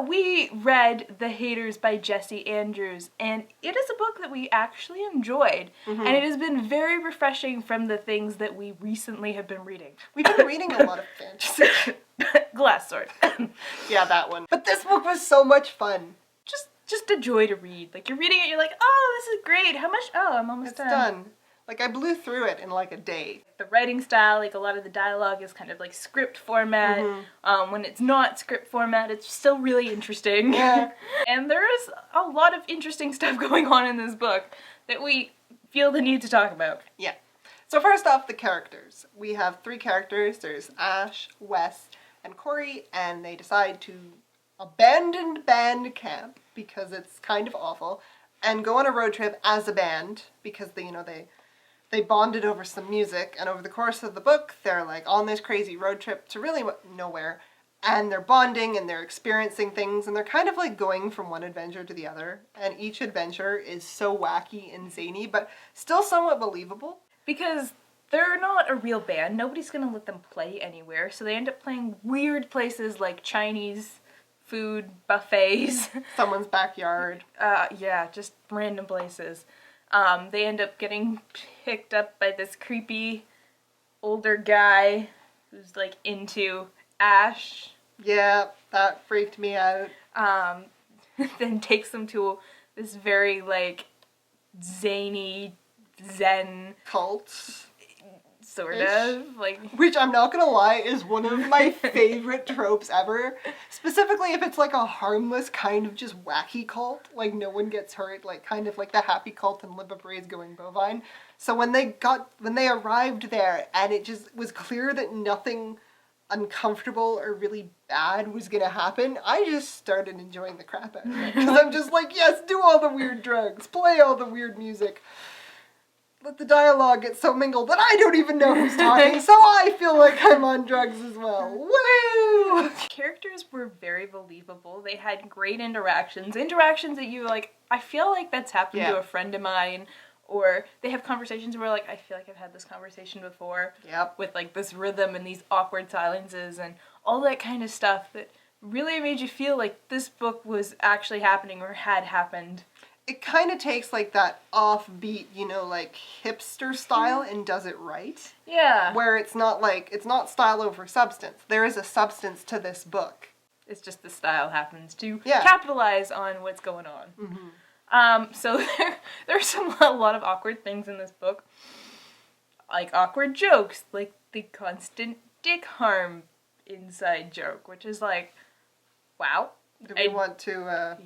we read The Haters by Jessie Andrews, and it is a book that we actually enjoyed, and it has been very refreshing from the things that we recently have been reading. We've been reading a lot of fantasy. Glass Sword. Yeah, that one. But this book was so much fun. Just a joy to read. Like, you're reading it, you're like, oh, this is great. How much? Oh, I'm almost done. It's done. Like, I blew through it in like a day. The writing style, like a lot of the dialogue is kind of like script format. When it's not script format, it's still really interesting. Yeah. And there is a lot of interesting stuff going on in this book that we feel the need to talk about. Yeah. So first off, the characters. We have 3 characters. There's Ash, Wes, and Corey, and they decide to abandon band camp because it's kind of awful, and go on a road trip as a band because they bonded over some music, and over the course of the book, they're like on this crazy road trip to really nowhere, and they're bonding and they're experiencing things, and they're kind of like going from one adventure to the other, and each adventure is so wacky and zany, but still somewhat believable. Because they're not a real band, nobody's gonna let them play anywhere, so they end up playing weird places like Chinese food buffets. Someone's backyard. Yeah, just random places. They end up getting picked up by this creepy older guy who's like into Ash. Yeah, that freaked me out. Then takes them to this very like zany Zen cult. Sort of, like... Which, I'm not gonna lie, is one of my favorite tropes ever. Specifically if it's like a harmless kind of just wacky cult, like no one gets hurt, like kind of like the happy cult in Limp Is Going Bovine. So when they arrived there and it just was clear that nothing uncomfortable or really bad was gonna happen, I just started enjoying the crap out of it. Because I'm just like, yes, do all the weird drugs, play all the weird music. Let the dialogue get so mingled that I don't even know who's talking, so I feel like I'm on drugs as well. Woo! Characters were very believable. They had great interactions. Interactions that you like, I feel like that's happened to a friend of mine, or they have conversations where like, I feel like I've had this conversation before. Yep. With like this rhythm and these awkward silences and all that kind of stuff that really made you feel like this book was actually happening or had happened. It kind of takes like that offbeat, like hipster style and does it right. Yeah. Where it's not style over substance. There is a substance to this book. It's just the style happens to capitalize on what's going on. So there's a lot of awkward things in this book. Like awkward jokes, like the constant dick harm inside joke, which is like, wow. Do we want to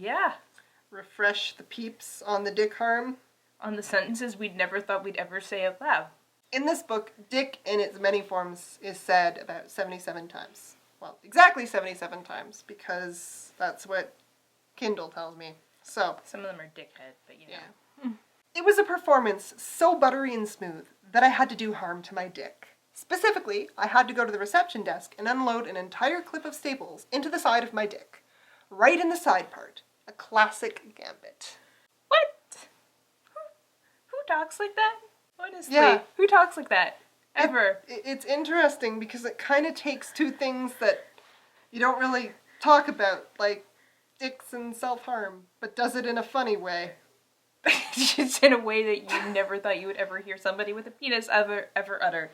refresh the peeps on the dick harm? On the sentences we'd never thought we'd ever say out loud. In this book, dick in its many forms is said about 77 times. Well, exactly 77 times, because that's what Kindle tells me. So some of them are dickhead, but you know. Yeah. It was a performance so buttery and smooth that I had to do harm to my dick. Specifically, I had to go to the reception desk and unload an entire clip of staples into the side of my dick. Right in the side part. A classic gambit. What? Who talks like that? Honestly, who talks like that? Ever? It's interesting because it kind of takes 2 things that you don't really talk about, like dicks and self-harm, but does it in a funny way. Just in a way that you never thought you would ever hear somebody with a penis ever utter.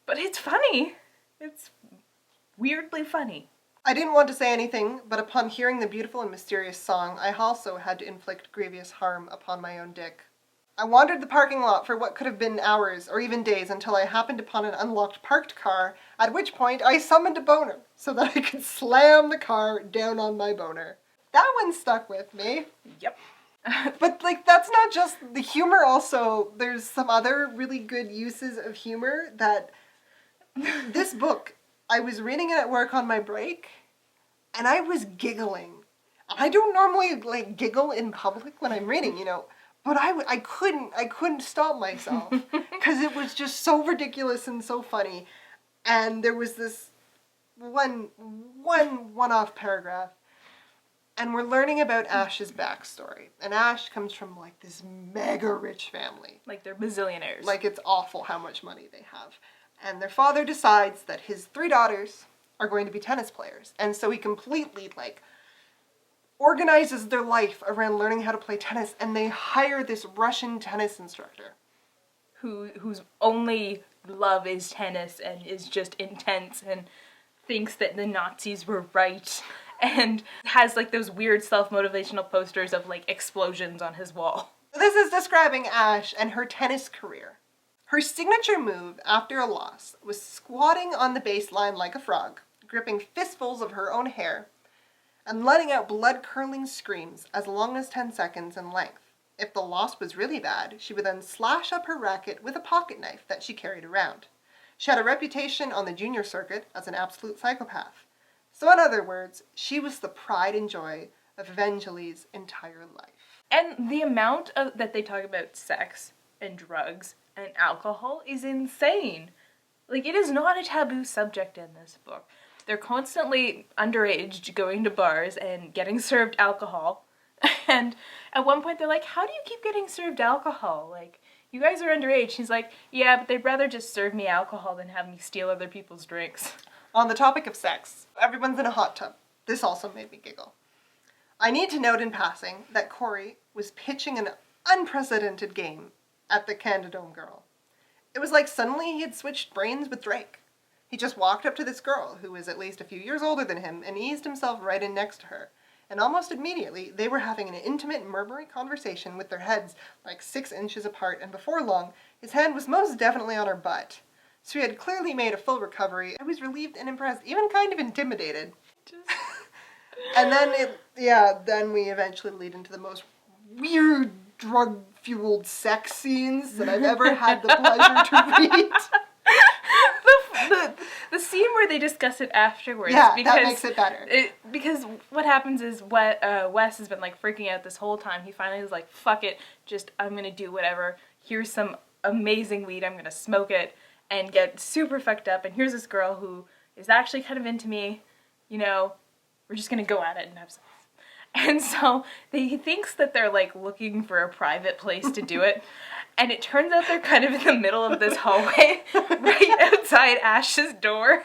But it's funny. It's weirdly funny. I didn't want to say anything, but upon hearing the beautiful and mysterious song, I also had to inflict grievous harm upon my own dick. I wandered the parking lot for what could have been hours or even days until I happened upon an unlocked parked car, at which point I summoned a boner so that I could slam the car down on my boner. That one stuck with me. Yep. But, that's not just the humor also. There's some other really good uses of humor that this book, I was reading it at work on my break, and I was giggling. I don't normally, giggle in public when I'm reading, but I couldn't stop myself, because it was just so ridiculous and so funny. And there was this one-off paragraph, and we're learning about Ash's backstory. And Ash comes from, this mega rich family. Like, they're bazillionaires. It's awful how much money they have. And their father decides that his 3 daughters are going to be tennis players. And so he completely, organizes their life around learning how to play tennis, and they hire this Russian tennis instructor. Whose only love is tennis and is just intense and thinks that the Nazis were right and has like those weird self-motivational posters of like explosions on his wall. This is describing Ash and her tennis career. Her signature move after a loss was squatting on the baseline like a frog, gripping fistfuls of her own hair, and letting out blood-curdling screams as long as 10 seconds in length. If the loss was really bad, she would then slash up her racket with a pocket knife that she carried around. She had a reputation on the junior circuit as an absolute psychopath. So in other words, she was the pride and joy of Evangeli's entire life. And the amount that they talk about sex and drugs and alcohol is insane. Like, it is not a taboo subject in this book. They're constantly underage going to bars and getting served alcohol. And at one point they're like, how do you keep getting served alcohol? Like, you guys are underage. She's like, yeah, but they'd rather just serve me alcohol than have me steal other people's drinks. On the topic of sex, everyone's in a hot tub. This also made me giggle. I need to note in passing that Corey was pitching an unprecedented game at the Candidome girl. It was like suddenly he had switched brains with Drake. He just walked up to this girl, who was at least a few years older than him, and eased himself right in next to her. And almost immediately, they were having an intimate, murmury conversation with their heads like 6 inches apart, and before long, his hand was most definitely on her butt. So he had clearly made a full recovery. I was relieved and impressed, even kind of intimidated. And then we eventually lead into the most weird, drug-fueled sex scenes that I've ever had the pleasure to read. The scene where they discuss it afterwards. Yeah, because that makes it better. Because what happens is Wes has been like freaking out this whole time. He finally was like, fuck it, I'm gonna do whatever. Here's some amazing weed, I'm gonna smoke it and get super fucked up. And here's this girl who is actually kind of into me, we're just gonna go at it and have sex. And so he thinks that they're like looking for a private place to do it. And it turns out they're kind of in the middle of this hallway, right outside Ash's door.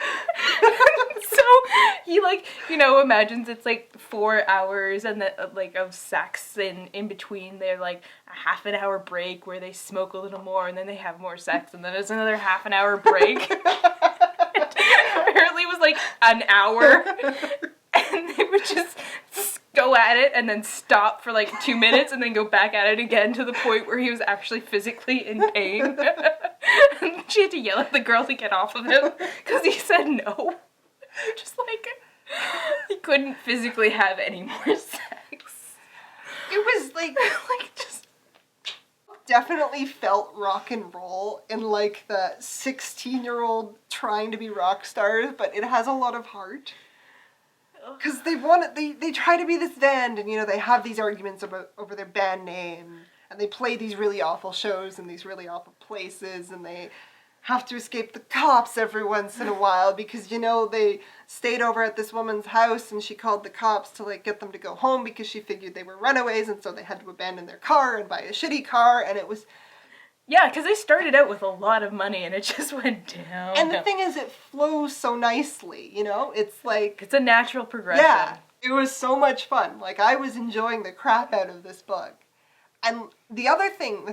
So he imagines it's like 4 hours and of sex, and in between they're like a half an hour break where they smoke a little more and then they have more sex, and then there's another half an hour break. Apparently it was like an hour. And they would just go at it and then stop for like 2 minutes and then go back at it again to the point where he was actually physically in pain. And she had to yell at the girl to get off of him because he said no. Just like, he couldn't physically have any more sex. It was like just definitely felt rock and roll in like the 16-year-old trying to be rock stars, but it has a lot of heart. Because they try to be this band, and they have these arguments over their band name, and they play these really awful shows in these really awful places, and they have to escape the cops every once in a while because they stayed over at this woman's house and she called the cops to like get them to go home because she figured they were runaways, and so they had to abandon their car and buy a shitty car, and it was... Yeah, because they started out with a lot of money and it just went down. And the thing is, it flows so nicely, It's like... It's a natural progression. Yeah, it was so much fun. Like, I was enjoying the crap out of this book. And the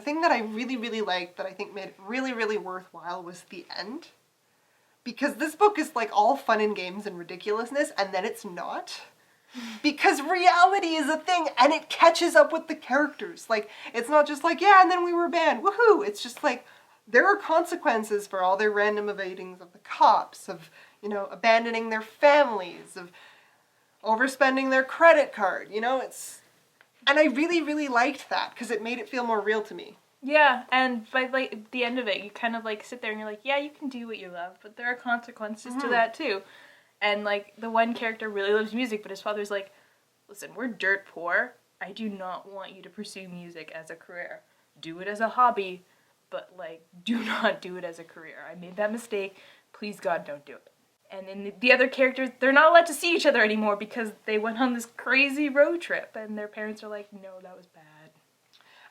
thing that I really, really liked that I think made it really, really worthwhile was the end. Because this book is like all fun and games and ridiculousness, and then it's not. Because reality is a thing, and it catches up with the characters. Like, it's not just like, yeah, and then we were banned, woohoo! It's just like, there are consequences for all their random evadings of the cops, of, abandoning their families, of overspending their credit card, it's... And I really, really liked that, because it made it feel more real to me. Yeah, and by the end of it, you kind of sit there and you're like, yeah, you can do what you love, but there are consequences to that too. And, the one character really loves music, but his father's like, listen, we're dirt poor. I do not want you to pursue music as a career. Do it as a hobby, but, do not do it as a career. I made that mistake. Please, God, don't do it. And then the other characters, they're not allowed to see each other anymore because they went on this crazy road trip, and their parents are like, no, that was bad.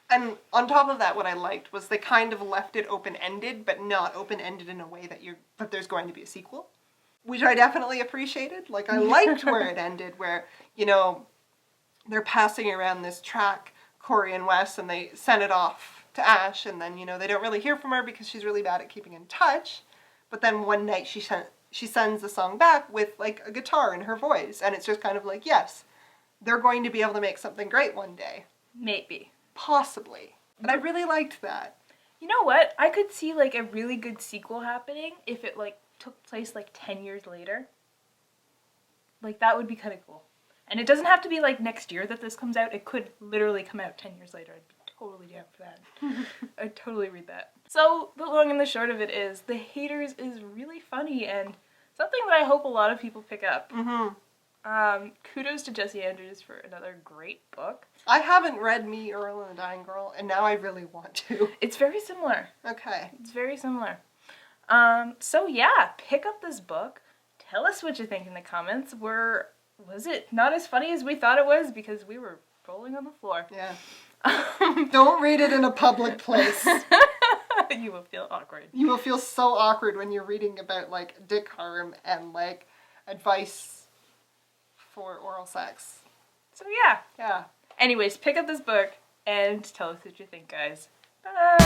And on top of that, what I liked was they kind of left it open-ended, but not open-ended in a way that there's going to be a sequel. Which I definitely appreciated. I liked where it ended, where, they're passing around this track, Corey and Wes, and they send it off to Ash, and then, they don't really hear from her because she's really bad at keeping in touch. But then one night she sends the song back with, like, a guitar in her voice, and it's just kind of like, yes, they're going to be able to make something great one day. Maybe. Possibly. But I really liked that. You know what? I could see, like, a really good sequel happening if it, like, took place, like, 10 years later. Like, that would be kind of cool. And it doesn't have to be, like, next year that this comes out. It could literally come out 10 years later. I'd be totally down for that. I'd totally read that. So, the long and the short of it is, The Haters is really funny and something that I hope a lot of people pick up. Kudos to Jesse Andrews for another great book. I haven't read Me, Earl, and the Dying Girl, and now I really want to. It's very similar. Okay. It's very similar. So yeah, pick up this book. Tell us what you think in the comments. Was it not as funny as we thought it was? Because we were rolling on the floor. Yeah. Don't read it in a public place. You will feel awkward. You will feel so awkward when you're reading about, like, dick harm and, like, advice for oral sex. So yeah. Yeah. Anyways, pick up this book and tell us what you think, guys. Bye!